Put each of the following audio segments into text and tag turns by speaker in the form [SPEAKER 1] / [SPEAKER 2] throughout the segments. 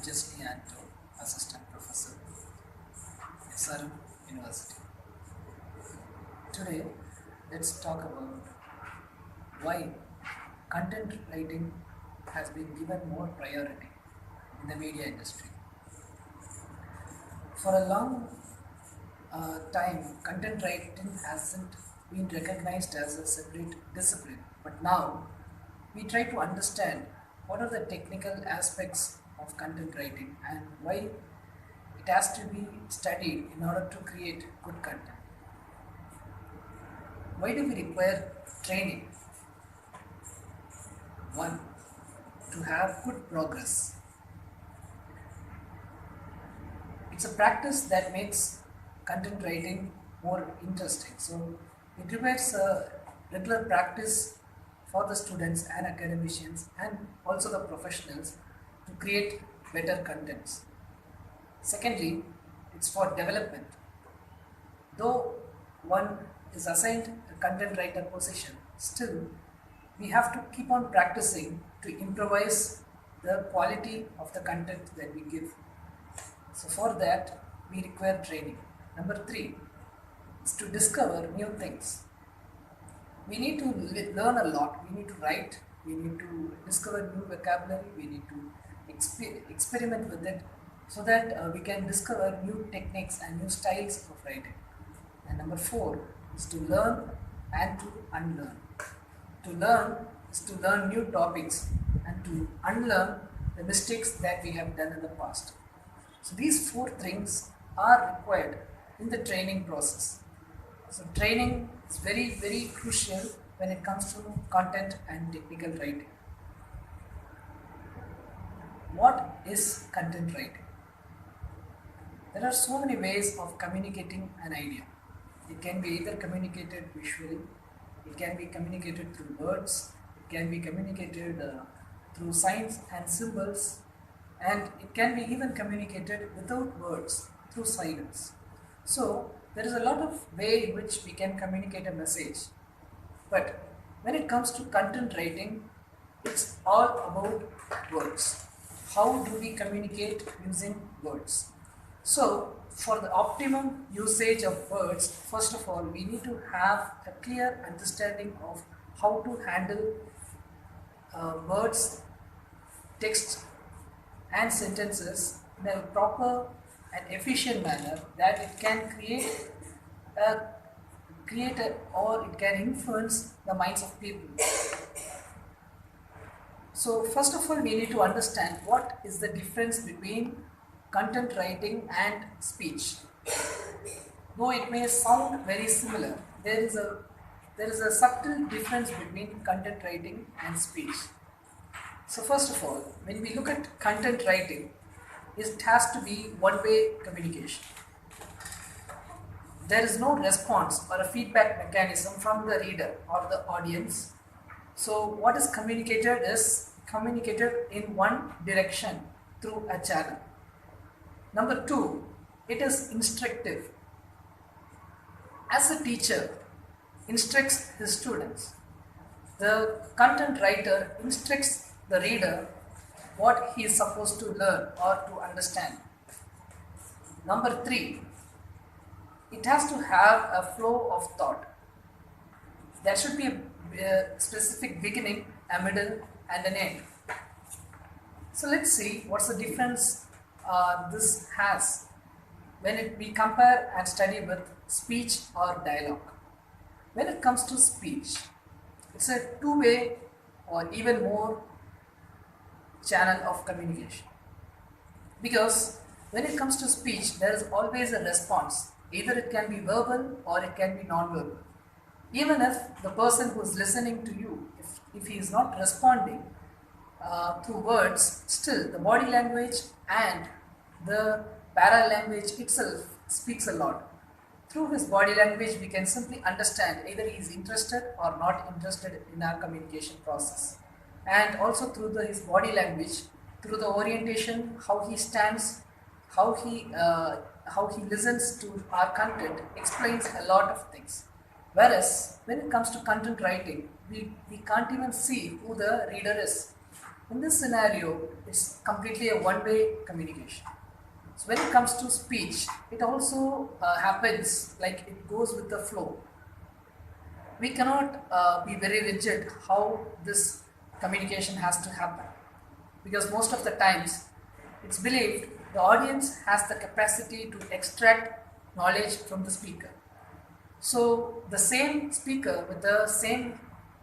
[SPEAKER 1] Just me and Assistant Professor, SRM University. Today, let's talk about why content writing has been given more priority in the media industry. For a long time, content writing hasn't been recognized as a separate discipline, but now we try to understand what are the technical aspects of content writing and why it has to be studied in order to create good content. Why do we require training? One, to have good progress. It's a practice that makes content writing more interesting. So it requires a regular practice for the students and academicians and also the professionals to create better contents. Secondly, it's for development. Though one is assigned a content writer position, still we have to keep on practicing to improvise the quality of the content that we give. So for that, we require training. Number three is to discover new things. We need to learn a lot. We need to write. We need to discover new vocabulary. We need to experiment with it so that we can discover new techniques and new styles of writing. And number four is to learn and to unlearn. To learn is to learn new topics and to unlearn the mistakes that we have done in the past. So these four things are required in the training process. So training is very, very crucial when it comes to content and technical writing. What is content writing? There are so many ways of communicating an idea. It can be either communicated visually, it can be communicated through words, it can be communicated through signs and symbols, and it can be even communicated without words through silence. So there is a lot of way in which we can communicate a message. But when it comes to content writing, it's all about words. How do we communicate using words? So for the optimum usage of words, first of all, we need to have a clear understanding of how to handle words, text and sentences in a proper and efficient manner that it can or it can influence the minds of people. So first of all, we need to understand what is the difference between content writing and speech. Though it may sound very similar, there is a subtle difference between content writing and speech. So first of all, when we look at content writing, it has to be one-way communication. There is no response or a feedback mechanism from the reader or the audience. So what is communicated is communicated in one direction through a channel. Number two, it is instructive. As a teacher instructs his students, the content writer instructs the reader what he is supposed to learn or to understand. Number three, it has to have a flow of thought. There should be a specific beginning, a middle, and an end. So let's see what's the difference this has when we compare and study with speech or dialogue. When it comes to speech, it's a two-way or even more channel of communication. Because when it comes to speech, there is always a response. Either it can be verbal or it can be non-verbal. Even if the person who is listening to you, if he is not responding through words, still the body language and the para-language itself speaks a lot. Through his body language, we can simply understand either he is interested or not interested in our communication process. And also through his body language, through the orientation, how he stands, how he listens to our content explains a lot of things. Whereas when it comes to content writing, we can't even see who the reader is. In this scenario, it's completely a one-way communication. So when it comes to speech, it also happens like it goes with the flow. We cannot be very rigid how this communication has to happen, because most of the times it's believed the audience has the capacity to extract knowledge from the speaker. So the same speaker with the same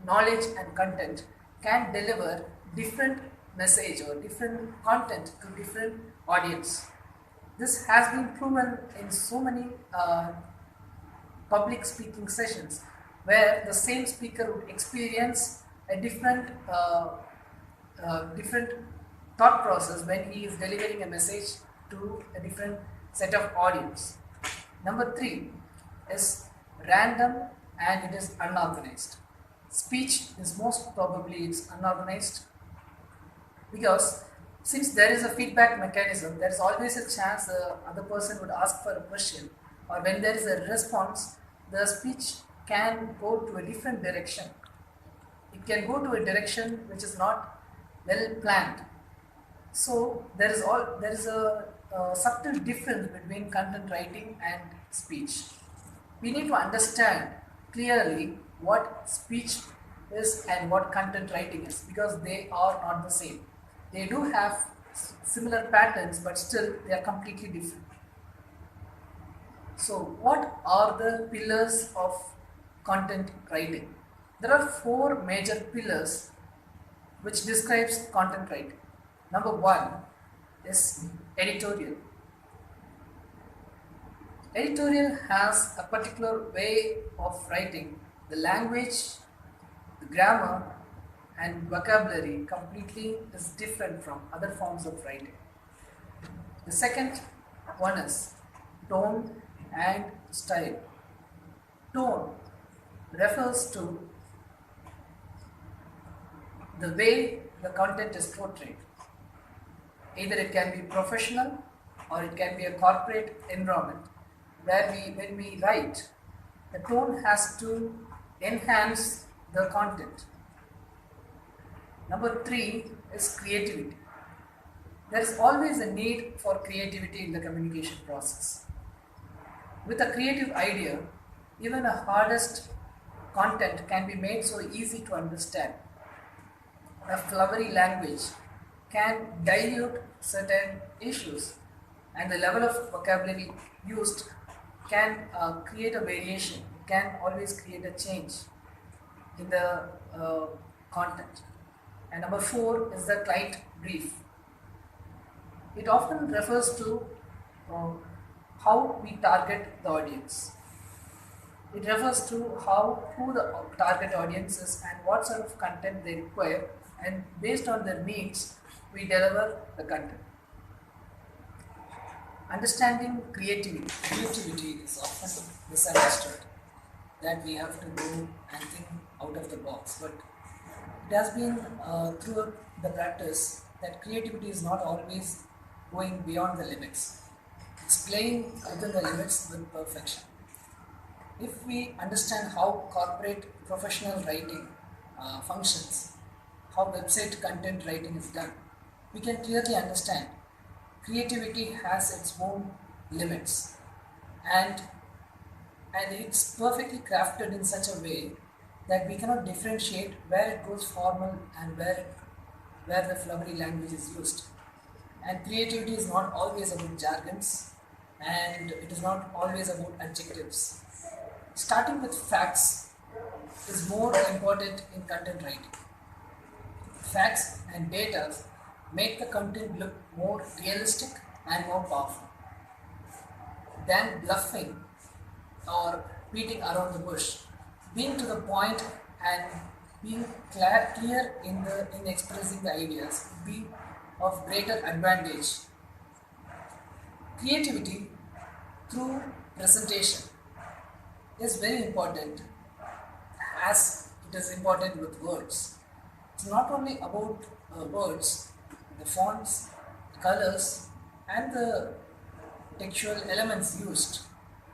[SPEAKER 1] knowledge and content can deliver different message or different content to different audience. This has been proven in so many public speaking sessions where the same speaker would experience a different thought process when he is delivering a message to a different set of audience. Number three is random and it is unorganized. Speech is most probably it's unorganized because since there is a feedback mechanism, there is always a chance the other person would ask for a question, or when there is a response, the speech can go to a different direction. It can go to a direction which is not well planned. So there is a subtle difference between content writing and speech. We need to understand clearly what speech is and what content writing is, because they are not the same. They do have similar patterns, but still they are completely different. So what are the pillars of content writing? There are four major pillars which describes content writing. Number one is editorial. Editorial has a particular way of writing. The language, the grammar, and vocabulary completely is different from other forms of writing. The second one is tone and style. Tone refers to the way the content is portrayed. Either it can be professional or it can be a corporate environment where when we write, the tone has to enhance the content. Number three is creativity. There is always a need for creativity in the communication process. With a creative idea, even the hardest content can be made so easy to understand. A flowery language can dilute certain issues, and the level of vocabulary used can create a variation, can always create a change in the content. And number four is the client brief. It often refers to how we target the audience. It refers to who the target audience is and what sort of content they require, and based on their needs, we deliver the content. Understanding creativity. Creativity is often misunderstood, that we have to go and think out of the box, but it has been through the practice that creativity is not always going beyond the limits. It's playing within the limits with perfection. If we understand how corporate professional writing functions, how website content writing is done, we can clearly understand creativity has its own limits, and it's perfectly crafted in such a way that we cannot differentiate where it goes formal and where the flowery language is used. And creativity is not always about jargons, and it is not always about adjectives. Starting with facts is more important in content writing. Facts and data make the content look more realistic and more powerful than bluffing or beating around the bush. Being to the point and being clear in expressing the ideas would be of greater advantage. Creativity through presentation is very important, as it is important with words. It's not only about words, the fonts, colors, and the textual elements used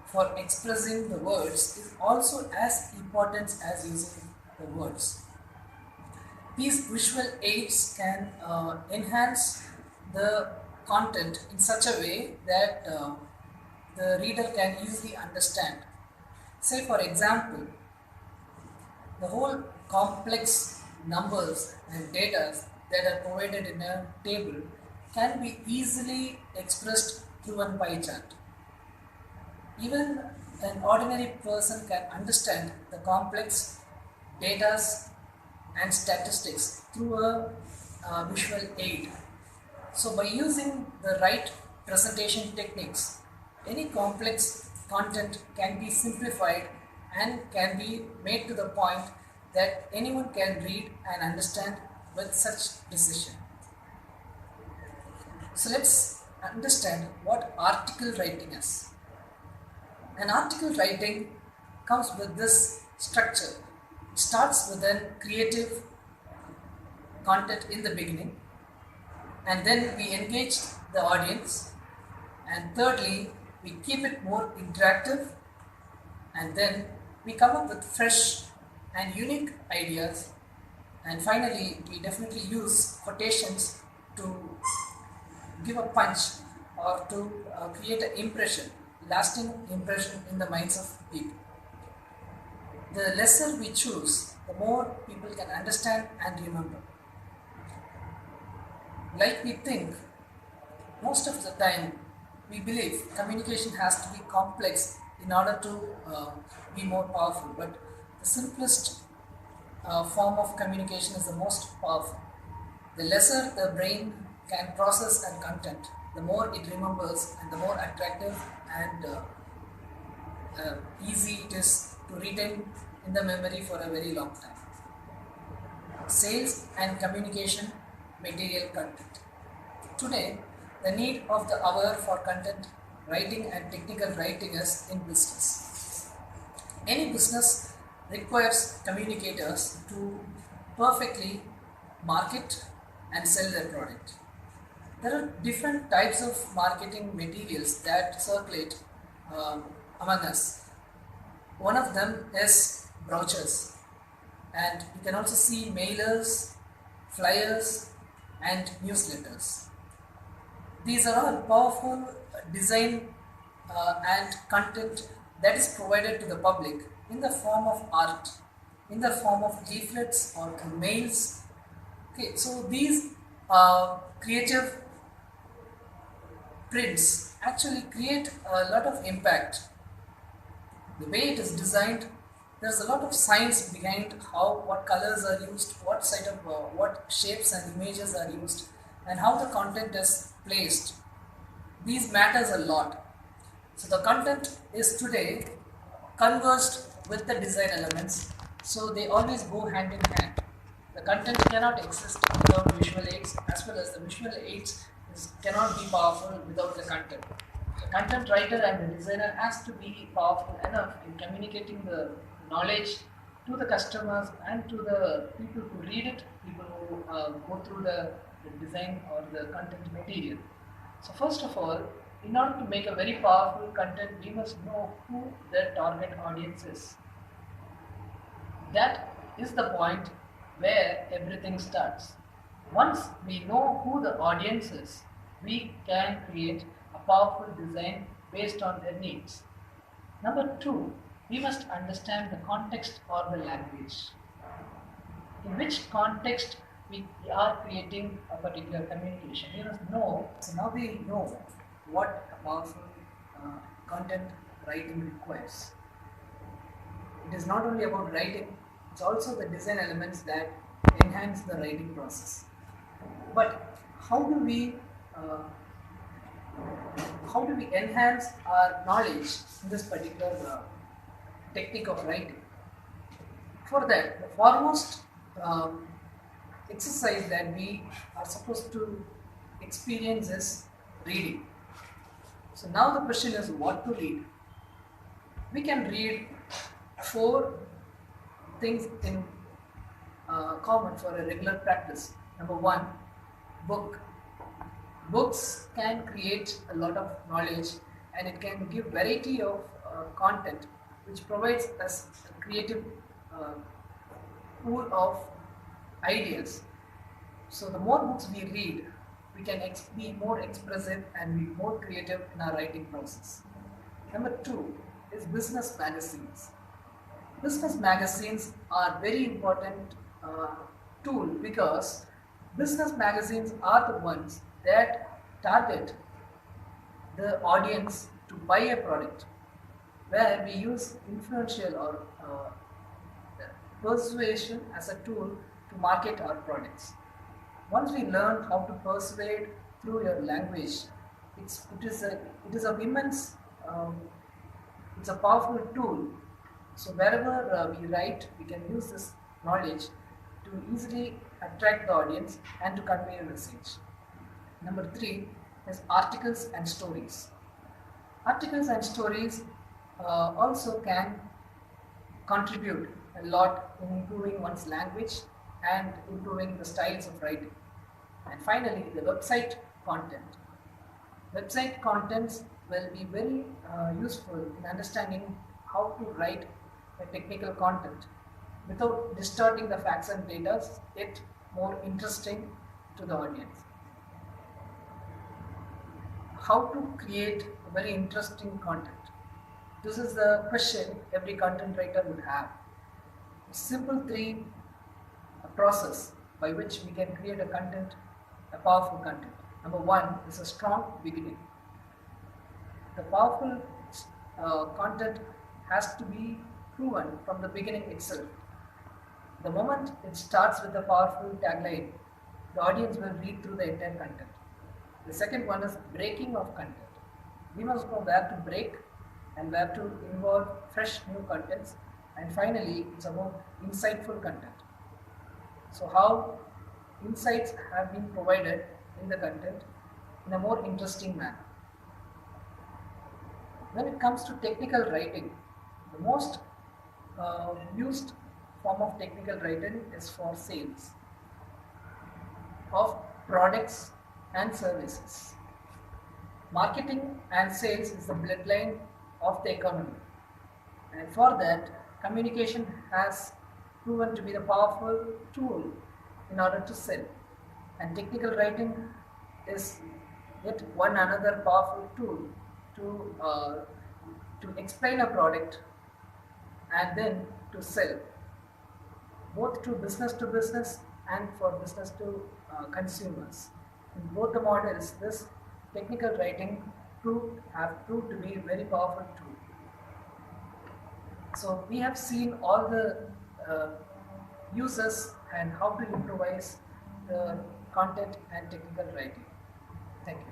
[SPEAKER 1] for expressing the words is also as important as using the words. These visual aids can enhance the content in such a way that the reader can easily understand. Say, for example, the whole complex numbers and data that are provided in a table can be easily expressed through a pie chart. Even an ordinary person can understand the complex data and statistics through a visual aid. So, by using the right presentation techniques, any complex content can be simplified and can be made to the point that anyone can read and understand with such precision. So, let's understand what article writing is. An article writing comes with this structure. It starts with a creative content in the beginning, and then we engage the audience, and thirdly we keep it more interactive, and then we come up with fresh and unique ideas, and finally we definitely use quotations to give a punch or to create an impression, lasting impression in the minds of people. The lesser we choose, the more people can understand and remember. Like we think, most of the time we believe communication has to be complex in order to be more powerful, but the simplest form of communication is the most powerful. The lesser the brain can process and content, the more it remembers and the more attractive and easy it is to retain in the memory for a very long time. Sales and communication material content. Today, the need of the hour for content writing and technical writing is in business. Any business requires communicators to perfectly market and sell their product. There are different types of marketing materials that circulate among us. One of them is brochures, and you can also see mailers, flyers, and newsletters. These are all powerful design and content that is provided to the public in the form of art, in the form of leaflets or mails. Okay, so these creative prints actually create a lot of impact. The way it is designed, there's a lot of science behind what colors are used, what shapes and images are used, and how the content is placed. These matters a lot. So the content is today converged with the design elements, so they always go hand in hand. The content cannot exist without visual aids, as well as the visual aids cannot be powerful without the content. The content writer and the designer has to be powerful enough in communicating the knowledge to the customers and to the people who read it, people who go through the design or the content material. So first of all, in order to make a very powerful content, we must know who the target audience is. That is the point where everything starts. Once we know who the audience is, we can create a powerful design based on their needs. Number two, we must understand the context or the language. In which context we are creating a particular communication. We must know. So now we know what a powerful content writing requires. It is not only about writing, it's also the design elements that enhance the writing process. But how do we enhance our knowledge in this particular technique of writing? For that, the foremost exercise that we are supposed to experience is reading. So now the question is what to read. We can read 4 things in common for a regular practice. Number 1, book. Books can create a lot of knowledge, and it can give variety of content which provides us a creative pool of ideas. So the more books we read, we can be more expressive and be more creative in our writing process. Number two is business magazines. Business magazines are very important tool because business magazines are the ones that target the audience to buy a product, where we use influential or persuasion as a tool to market our products. Once we learn how to persuade through your language, it is of immense, it's a powerful tool. So wherever we write, we can use this knowledge to easily attract the audience and to convey a message. Number three is articles and stories. Articles and stories also can contribute a lot in improving one's language and improving the styles of writing. And finally, the website content. Website contents will be very useful in understanding how to write a technical content without distorting the facts and data, yet more interesting to the audience. How to create a very interesting content? This is the question every content writer would have. A simple three process by which we can create a content, a powerful content. Number one is a strong beginning. The powerful content has to be proven from the beginning itself. The moment it starts with a powerful tagline, the audience will read through the entire content. The second one is breaking of content. We must know where to break and where to involve fresh new contents. And finally, it's about insightful content. So how insights have been provided in the content in a more interesting manner. When it comes to technical writing, the most used form of technical writing is for sales of products and services. Marketing and sales is the bloodline of the economy, and for that, communication has proven to be the powerful tool in order to sell. And technical writing is yet one another powerful tool to explain a product and then to sell, both to business and for business to consumers. In both the models, this technical writing proved to be a very powerful tool. So we have seen all the uses and how to improvise the content and technical writing. Thank you.